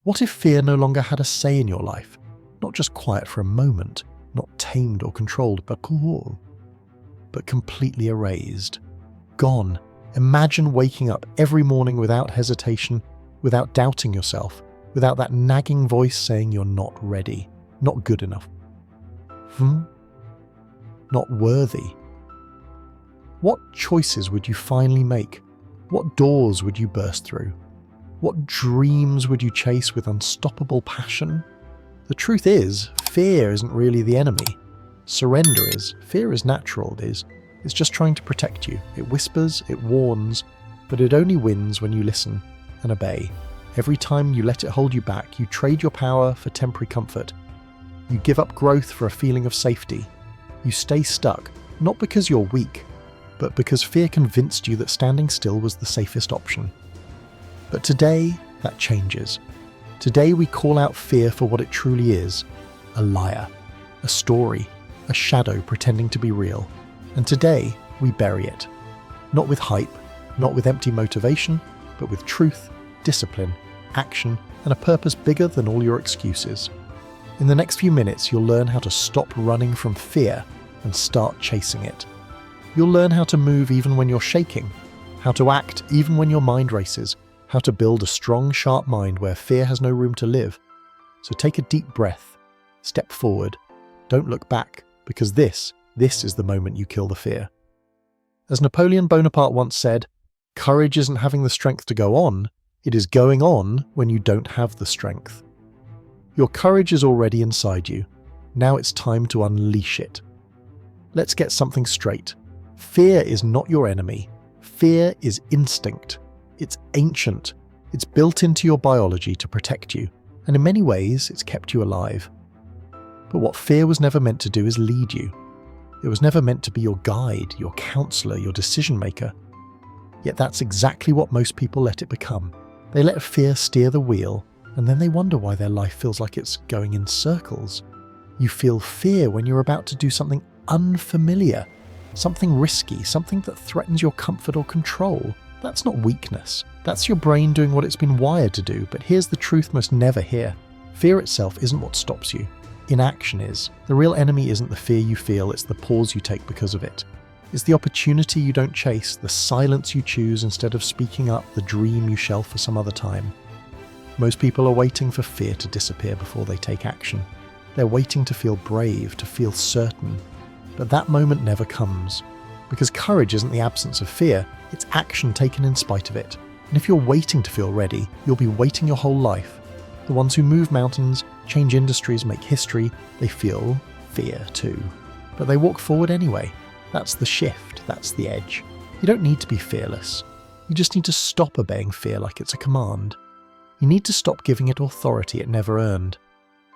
What if fear no longer had a say in your life? Not just quiet for a moment, not tamed or controlled, but completely erased. Gone. Imagine waking up every morning without hesitation, without doubting yourself, without that nagging voice saying you're not ready, not good enough, not worthy. What choices would you finally make? What doors would you burst through? What dreams would you chase with unstoppable passion? The truth is, fear isn't really the enemy. Surrender is. Fear is natural, it is. It's just trying to protect you. It whispers, it warns, but it only wins when you listen and obey. Every time you let it hold you back, you trade your power for temporary comfort. You give up growth for a feeling of safety. You stay stuck, not because you're weak, but because fear convinced you that standing still was the safest option. But today, that changes. Today we call out fear for what it truly is: a liar, a story, a shadow pretending to be real. And today, we bury it. Not with hype, not with empty motivation, but with truth, discipline, action, and a purpose bigger than all your excuses. In the next few minutes, you'll learn how to stop running from fear and start chasing it. You'll learn how to move even when you're shaking, how to act even when your mind races, how to build a strong, sharp mind where fear has no room to live. So take a deep breath, step forward, don't look back, because this is the moment you kill the fear. As Napoleon Bonaparte once said, courage isn't having the strength to go on, it is going on when you don't have the strength. Your courage is already inside you. Now it's time to unleash it. Let's get something straight. Fear is not your enemy. Fear is instinct. It's ancient. It's built into your biology to protect you, and in many ways, it's kept you alive. But what fear was never meant to do is lead you. It was never meant to be your guide, your counselor, your decision maker. Yet that's exactly what most people let it become. They let fear steer the wheel, and then they wonder why their life feels like it's going in circles. You feel fear when you're about to do something unfamiliar, something risky, something that threatens your comfort or control. That's not weakness. That's your brain doing what it's been wired to do, but here's the truth most never hear. Fear itself isn't what stops you. Inaction is. The real enemy isn't the fear you feel, it's the pause you take because of it. It's the opportunity you don't chase, the silence you choose instead of speaking up, the dream you shelve for some other time. Most people are waiting for fear to disappear before they take action. They're waiting to feel brave, to feel certain. But that moment never comes. Because courage isn't the absence of fear, it's action taken in spite of it. And if you're waiting to feel ready, you'll be waiting your whole life. The ones who move mountains, change industries, make history, they feel fear too. But they walk forward anyway. That's the shift, that's the edge. You don't need to be fearless. You just need to stop obeying fear like it's a command. You need to stop giving it authority it never earned.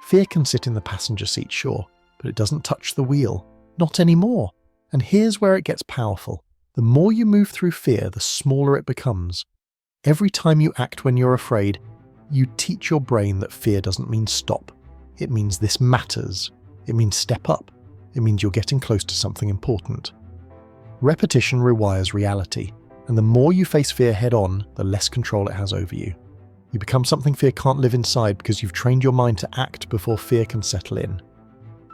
Fear can sit in the passenger seat, sure, but it doesn't touch the wheel. Not anymore. And here's where it gets powerful. The more you move through fear, the smaller it becomes. Every time you act when you're afraid, you teach your brain that fear doesn't mean stop. It means this matters. It means step up. It means you're getting close to something important. Repetition rewires reality, and the more you face fear head-on, the less control it has over you. You become something fear can't live inside because you've trained your mind to act before fear can settle in.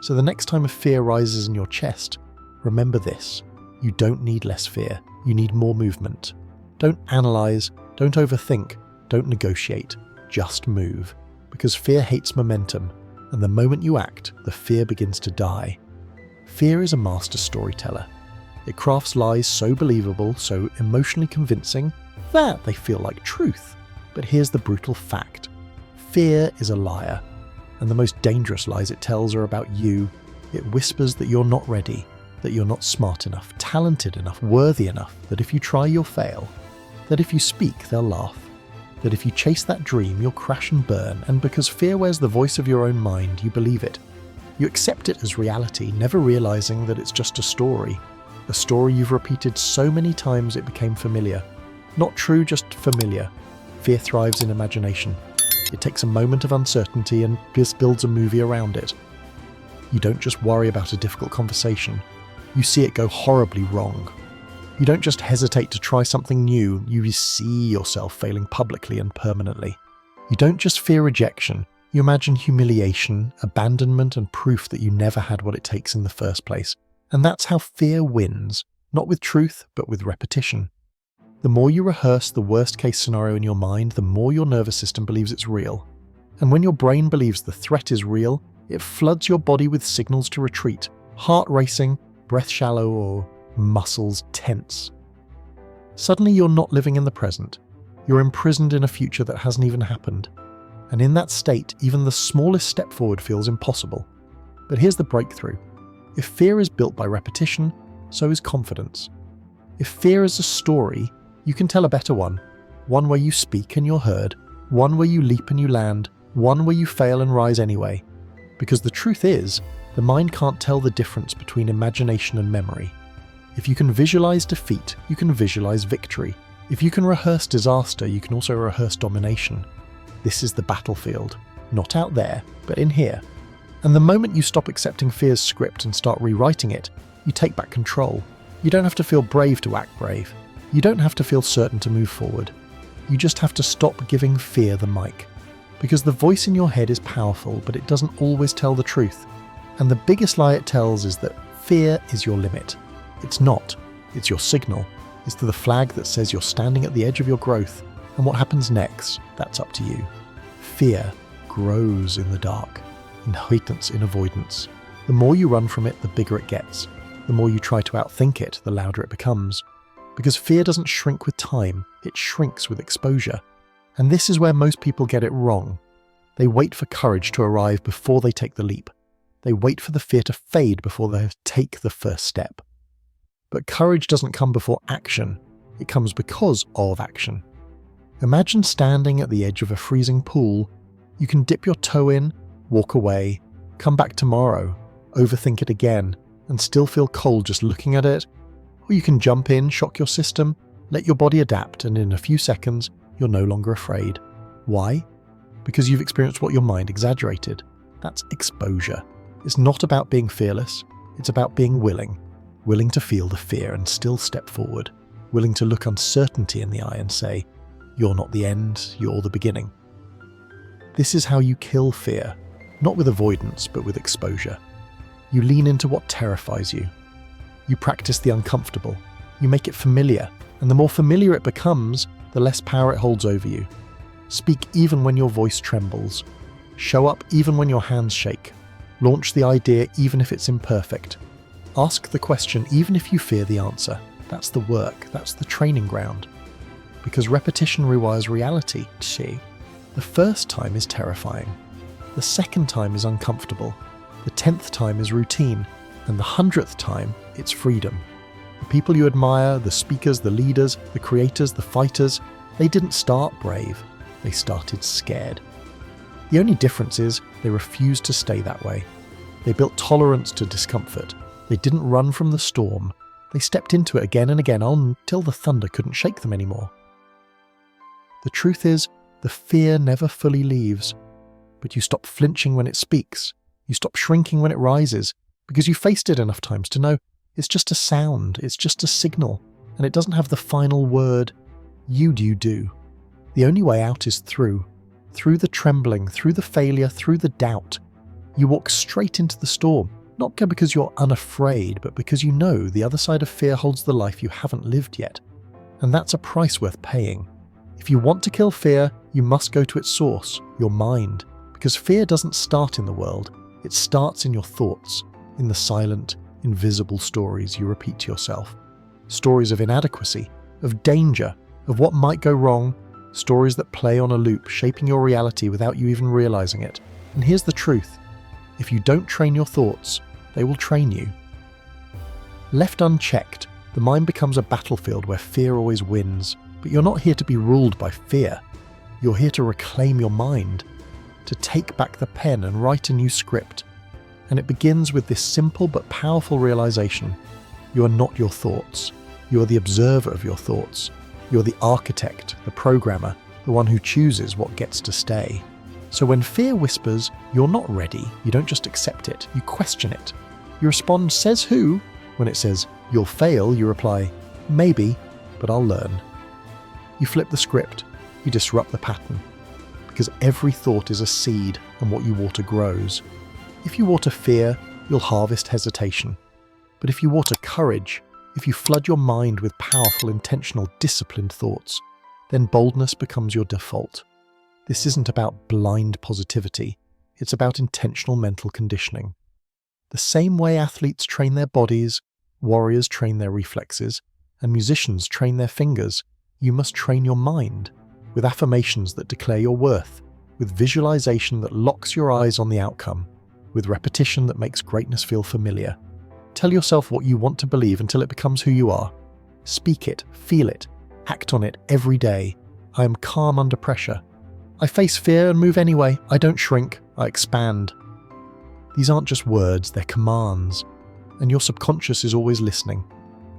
So the next time a fear rises in your chest, remember this. You don't need less fear. You need more movement. Don't analyze, don't overthink, don't negotiate. Just move. Because fear hates momentum, and the moment you act, the fear begins to die. Fear is a master storyteller. It crafts lies so believable, so emotionally convincing, that they feel like truth. But here's the brutal fact. Fear is a liar, and the most dangerous lies it tells are about you. It whispers that you're not ready, that you're not smart enough, talented enough, worthy enough, that if you try you'll fail, that if you speak they'll laugh, that if you chase that dream you'll crash and burn, and because fear wears the voice of your own mind, you believe it. You accept it as reality, never realizing that it's just a story you've repeated so many times it became familiar. Not true, just familiar. Fear thrives in imagination. It takes a moment of uncertainty and just builds a movie around it. You don't just worry about a difficult conversation. You see it go horribly wrong. You don't just hesitate to try something new, you see yourself failing publicly and permanently. You don't just fear rejection, you imagine humiliation, abandonment, and proof that you never had what it takes in the first place. And that's how fear wins, not with truth, but with repetition. The more you rehearse the worst-case scenario in your mind, the more your nervous system believes it's real. And when your brain believes the threat is real, it floods your body with signals to retreat, heart racing, breath shallow, or muscles tense. Suddenly you're not living in the present. You're imprisoned in a future that hasn't even happened. And in that state, even the smallest step forward feels impossible. But here's the breakthrough. If fear is built by repetition, so is confidence. If fear is a story, you can tell a better one. One where you speak and you're heard. One where you leap and you land. One where you fail and rise anyway. Because the truth is, the mind can't tell the difference between imagination and memory. If you can visualize defeat, you can visualize victory. If you can rehearse disaster, you can also rehearse domination. This is the battlefield. Not out there, but in here. And the moment you stop accepting fear's script and start rewriting it, you take back control. You don't have to feel brave to act brave. You don't have to feel certain to move forward. You just have to stop giving fear the mic. Because the voice in your head is powerful, but it doesn't always tell the truth. And the biggest lie it tells is that fear is your limit. It's not. It's your signal. It's the flag that says you're standing at the edge of your growth. And what happens next, that's up to you. Fear grows in the dark, inheritance in avoidance. The more you run from it, the bigger it gets. The more you try to outthink it, the louder it becomes. Because fear doesn't shrink with time, it shrinks with exposure. And this is where most people get it wrong. They wait for courage to arrive before they take the leap. They wait for the fear to fade before they take the first step. But courage doesn't come before action, it comes because of action. Imagine standing at the edge of a freezing pool. You can dip your toe in, walk away, come back tomorrow, overthink it again, and still feel cold just looking at it. Or you can jump in, shock your system, let your body adapt, and in a few seconds, you're no longer afraid. Why? Because you've experienced what your mind exaggerated. That's exposure. It's not about being fearless, it's about being willing. Willing to feel the fear and still step forward. Willing to look uncertainty in the eye and say, you're not the end, you're the beginning. This is how you kill fear, not with avoidance, but with exposure. You lean into what terrifies you. You practice the uncomfortable. You make it familiar, and the more familiar it becomes, the less power it holds over you. Speak even when your voice trembles. Show up even when your hands shake. Launch the idea even if it's imperfect. Ask the question even if you fear the answer. That's the work, that's the training ground. Because repetition rewires reality, see? The first time is terrifying. The second time is uncomfortable. The 10th time is routine. And the 100th time, it's freedom. The people you admire, the speakers, the leaders, the creators, the fighters, they didn't start brave. They started scared. The only difference is they refused to stay that way. They built tolerance to discomfort. They didn't run from the storm. They stepped into it again and again until the thunder couldn't shake them anymore. The truth is, the fear never fully leaves. But you stop flinching when it speaks. You stop shrinking when it rises, because you faced it enough times to know it's just a sound, it's just a signal, and it doesn't have the final word. You do. The only way out is through the trembling, through the failure, through the doubt. You walk straight into the storm, not because you're unafraid, but because you know the other side of fear holds the life you haven't lived yet. And that's a price worth paying. If you want to kill fear, you must go to its source, your mind, because fear doesn't start in the world, it starts in your thoughts, in the silent, invisible stories you repeat to yourself. Stories of inadequacy, of danger, of what might go wrong, stories that play on a loop, shaping your reality without you even realizing it. And here's the truth. If you don't train your thoughts, they will train you. Left unchecked, the mind becomes a battlefield where fear always wins. But you're not here to be ruled by fear. You're here to reclaim your mind, to take back the pen and write a new script. And it begins with this simple but powerful realization. You are not your thoughts. You are the observer of your thoughts. You're the architect, the programmer, the one who chooses what gets to stay. So when fear whispers, you're not ready, you don't just accept it, you question it. You respond, says who? When it says, you'll fail, you reply, maybe, but I'll learn. You flip the script, you disrupt the pattern. because every thought is a seed and what you water grows. If you water fear, you'll harvest hesitation. But if you water courage, if you flood your mind with powerful, intentional, disciplined thoughts, then boldness becomes your default. This isn't about blind positivity, it's about intentional mental conditioning. The same way athletes train their bodies, warriors train their reflexes, and musicians train their fingers, you must train your mind, with affirmations that declare your worth, with visualization that locks your eyes on the outcome, with repetition that makes greatness feel familiar. Tell yourself what you want to believe until it becomes who you are. Speak it, feel it, act on it every day. I am calm under pressure. I face fear and move anyway. I don't shrink, I expand. These aren't just words, they're commands. And your subconscious is always listening.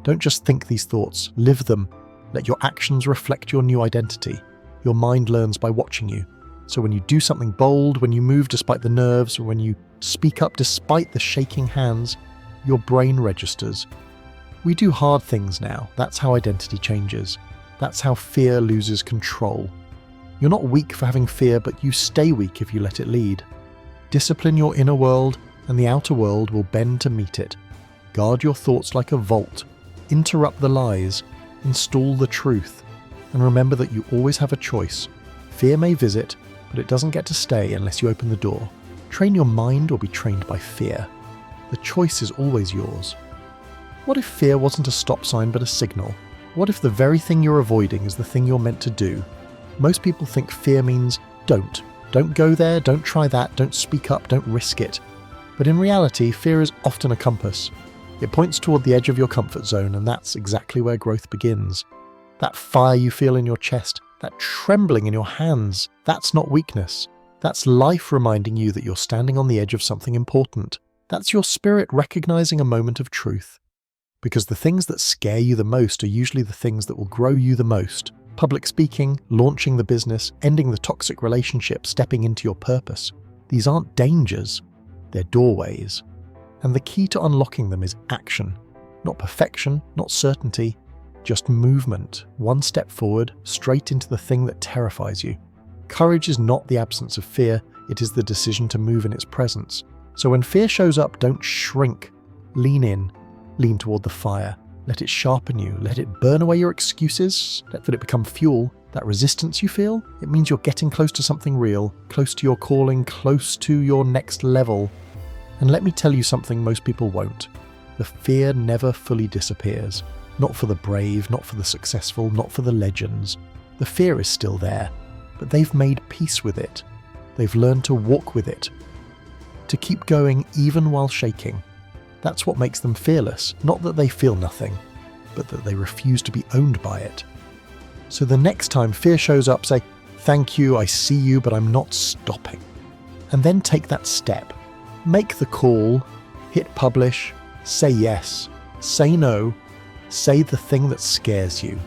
Don't just think these thoughts, live them. Let your actions reflect your new identity. Your mind learns by watching you. So when you do something bold, when you move despite the nerves, or when you speak up despite the shaking hands, your brain registers. We do hard things now. That's how identity changes. That's how fear loses control. You're not weak for having fear, but you stay weak if you let it lead. Discipline your inner world, and the outer world will bend to meet it. Guard your thoughts like a vault. Interrupt the lies. Install the truth. And remember that you always have a choice. Fear may visit, but it doesn't get to stay unless you open the door. Train your mind or be trained by fear. The choice is always yours. What if fear wasn't a stop sign but a signal? What if the very thing you're avoiding is the thing you're meant to do? Most people think fear means don't. Don't go there, don't try that, don't speak up, don't risk it. But in reality, fear is often a compass. It points toward the edge of your comfort zone, and that's exactly where growth begins. That fire you feel in your chest, that trembling in your hands, that's not weakness. That's life reminding you that you're standing on the edge of something important. That's your spirit recognizing a moment of truth. Because the things that scare you the most are usually the things that will grow you the most. Public speaking, launching the business, ending the toxic relationship, stepping into your purpose. These aren't dangers, they're doorways. And the key to unlocking them is action. Not perfection, not certainty, just movement, one step forward, straight into the thing that terrifies you. Courage is not the absence of fear, it is the decision to move in its presence. So when fear shows up, don't shrink. Lean in, lean toward the fire. Let it sharpen you, let it burn away your excuses, let it become fuel. That resistance you feel, it means you're getting close to something real, close to your calling, close to your next level. And let me tell you something most people won't. The fear never fully disappears. Not for the brave, not for the successful, not for the legends. The fear is still there, but they've made peace with it. They've learned to walk with it. To keep going even while shaking. That's what makes them fearless, not that they feel nothing, but that they refuse to be owned by it. So the next time fear shows up, say, "Thank you, I see you, but I'm not stopping." And then take that step. Make the call, hit publish, say yes, say no, say the thing that scares you.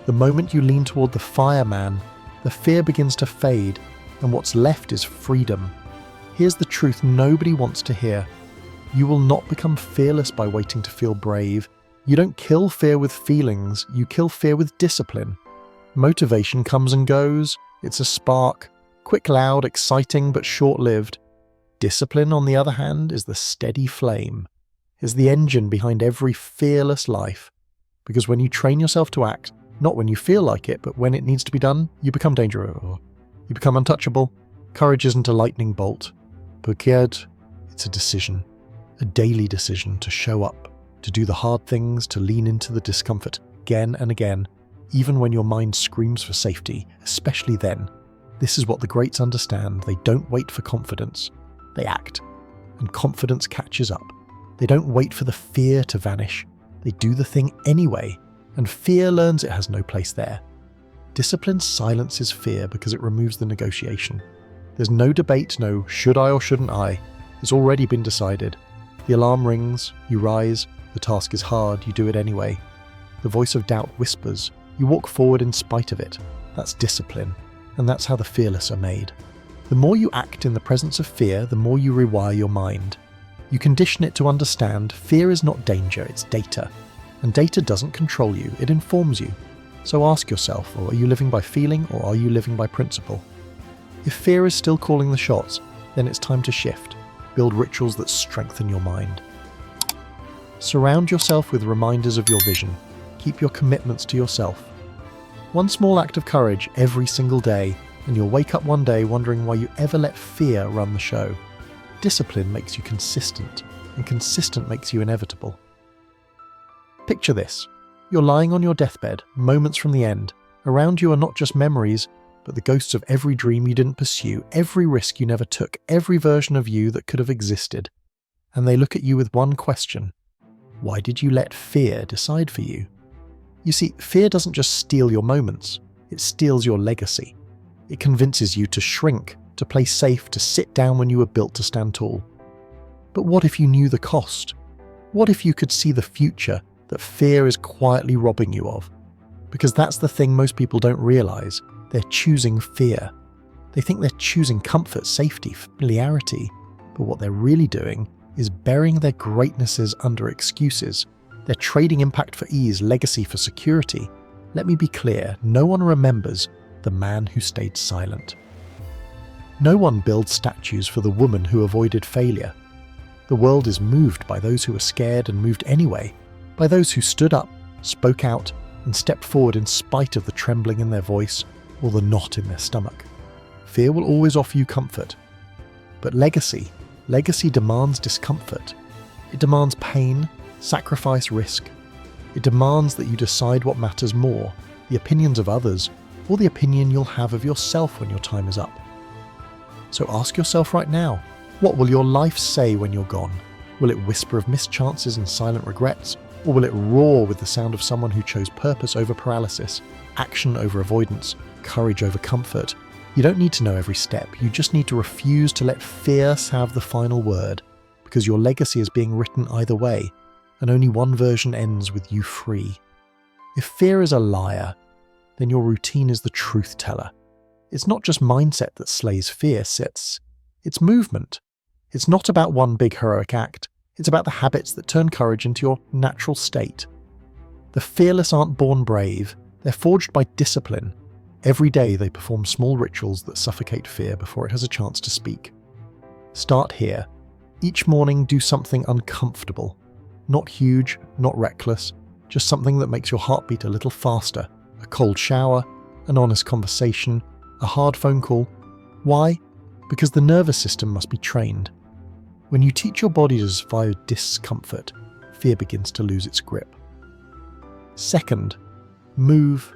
The moment you lean toward the fireman, the fear begins to fade, and what's left is freedom. Here's the truth nobody wants to hear. You will not become fearless by waiting to feel brave. You don't kill fear with feelings, you kill fear with discipline. Motivation comes and goes. It's a spark, quick, loud, exciting, but short-lived. Discipline, on the other hand, is the steady flame, is the engine behind every fearless life. Because when you train yourself to act, not when you feel like it, but when it needs to be done, you become dangerous, or you become untouchable. Courage isn't a lightning bolt. Because it's a decision, a daily decision to show up, to do the hard things, to lean into the discomfort again and again, even when your mind screams for safety, especially then. This is what the greats understand. They don't wait for confidence. They act, and confidence catches up. They don't wait for the fear to vanish. They do the thing anyway, and fear learns it has no place there. Discipline silences fear because it removes the negotiation. There's no debate, no should I or shouldn't I. It's already been decided. The alarm rings, you rise, the task is hard, you do it anyway. The voice of doubt whispers, you walk forward in spite of it. That's discipline, and that's how the fearless are made. The more you act in the presence of fear, the more you rewire your mind. You condition it to understand fear is not danger, it's data. And data doesn't control you, it informs you. So ask yourself, are you living by feeling or are you living by principle? If fear is still calling the shots, then it's time to shift. Build rituals that strengthen your mind. Surround yourself with reminders of your vision. Keep your commitments to yourself. One small act of courage every single day, and you'll wake up one day wondering why you ever let fear run the show. Discipline makes you consistent, and consistent makes you inevitable. Picture this. You're lying on your deathbed, moments from the end. Around you are not just memories, but the ghosts of every dream you didn't pursue, every risk you never took, every version of you that could have existed. And they look at you with one question. Why did you let fear decide for you? You see, fear doesn't just steal your moments, it steals your legacy. It convinces you to shrink, to play safe, to sit down when you were built to stand tall. But what if you knew the cost? What if you could see the future that fear is quietly robbing you of? Because that's the thing most people don't realize. They're choosing fear. They think they're choosing comfort, safety, familiarity. But what they're really doing is burying their greatnesses under excuses. They're trading impact for ease, legacy for security. Let me be clear, no one remembers the man who stayed silent. No one builds statues for the woman who avoided failure. The world is moved by those who were scared and moved anyway, by those who stood up, spoke out, and stepped forward in spite of the trembling in their voice or the knot in their stomach. Fear will always offer you comfort. But legacy demands discomfort. It demands pain, sacrifice, risk. It demands that you decide what matters more, the opinions of others, or the opinion you'll have of yourself when your time is up. So ask yourself right now, what will your life say when you're gone? Will it whisper of missed chances and silent regrets? Or will it roar with the sound of someone who chose purpose over paralysis, action over avoidance, courage over comfort? You don't need to know every step, you just need to refuse to let fear have the final word, because your legacy is being written either way, and only one version ends with you free. If fear is a liar, then your routine is the truth teller. It's not just mindset that slays fear, it's movement. It's not about one big heroic act, it's about the habits that turn courage into your natural state. The fearless aren't born brave, they're forged by discipline. Every day they perform small rituals that suffocate fear before it has a chance to speak. Start here. Each morning do something uncomfortable. Not huge, not reckless, just something that makes your heart beat a little faster. A cold shower, an honest conversation, a hard phone call. Why? Because the nervous system must be trained. When you teach your body to survive discomfort, fear begins to lose its grip. Second, move.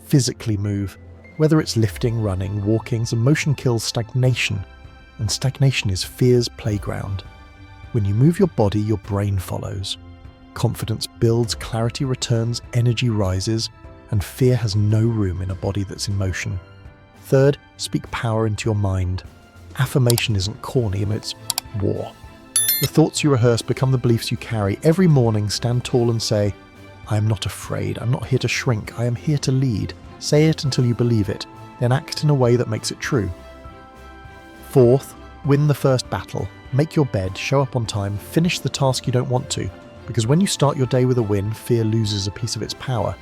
Physically move. Whether it's lifting, running, walking, the motion kills stagnation, and stagnation is fear's playground. When you move your body, your brain follows. Confidence builds, clarity returns, energy rises, and fear has no room in a body that's in motion. Third, speak power into your mind. Affirmation isn't corny, it's war. The thoughts you rehearse become the beliefs you carry. Every morning, stand tall and say, I am not afraid, I'm not here to shrink, I am here to lead. Say it until you believe it, then act in a way that makes it true. Fourth, win the first battle. Make your bed, show up on time, finish the task you don't want to, because when you start your day with a win, fear loses a piece of its power.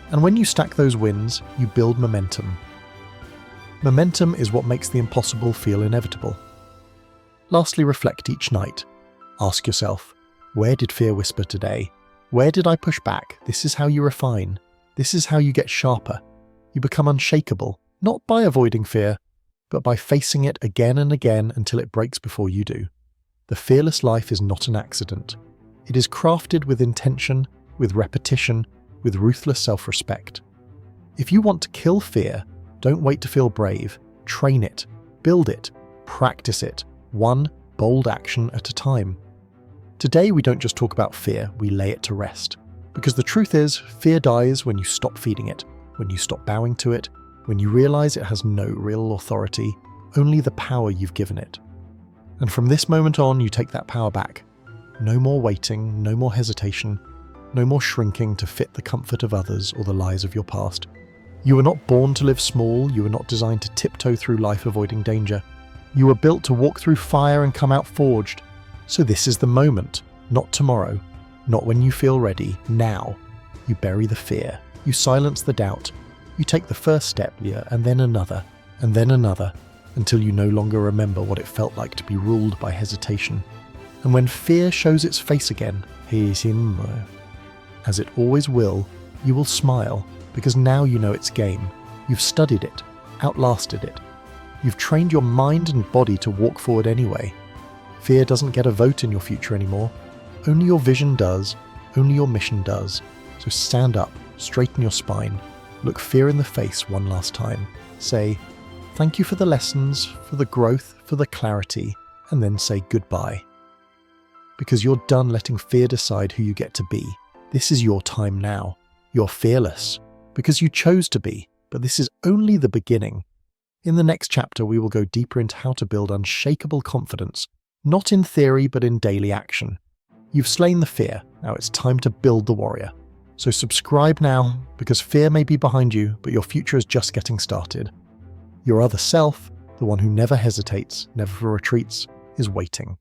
And when you stack those wins, you build momentum. Momentum is what makes the impossible feel inevitable. Lastly, reflect each night. Ask yourself, where did fear whisper today? Where did I push back? This is how you refine. This is how you get sharper. You become unshakable, not by avoiding fear, but by facing it again and again until it breaks before you do. The fearless life is not an accident. It is crafted with intention, with repetition, with ruthless self-respect. If you want to kill fear, don't wait to feel brave. Train it, build it, practice it, one bold action at a time. Today we don't just talk about fear, we lay it to rest. Because the truth is, fear dies when you stop feeding it, when you stop bowing to it, when you realize it has no real authority, only the power you've given it. And from this moment on, you take that power back. No more waiting, no more hesitation, no more shrinking to fit the comfort of others or the lies of your past. You were not born to live small, you were not designed to tiptoe through life avoiding danger. You were built to walk through fire and come out forged. So this is the moment, not tomorrow, not when you feel ready, now. You bury the fear, you silence the doubt, you take the first step, and then another, until you no longer remember what it felt like to be ruled by hesitation. And when fear shows its face again, as it always will, you will smile, because now you know its game. You've studied it, outlasted it. You've trained your mind and body to walk forward anyway. Fear doesn't get a vote in your future anymore. Only your vision does, only your mission does. So stand up, straighten your spine, look fear in the face one last time. Say, thank you for the lessons, for the growth, for the clarity, and then say goodbye. Because you're done letting fear decide who you get to be. This is your time now. You're fearless, because you chose to be, but this is only the beginning. In the next chapter, we will go deeper into how to build unshakable confidence, not in theory, but in daily action. You've slain the fear, now it's time to build the warrior. So subscribe now, because fear may be behind you, but your future is just getting started. Your other self, the one who never hesitates, never retreats, is waiting.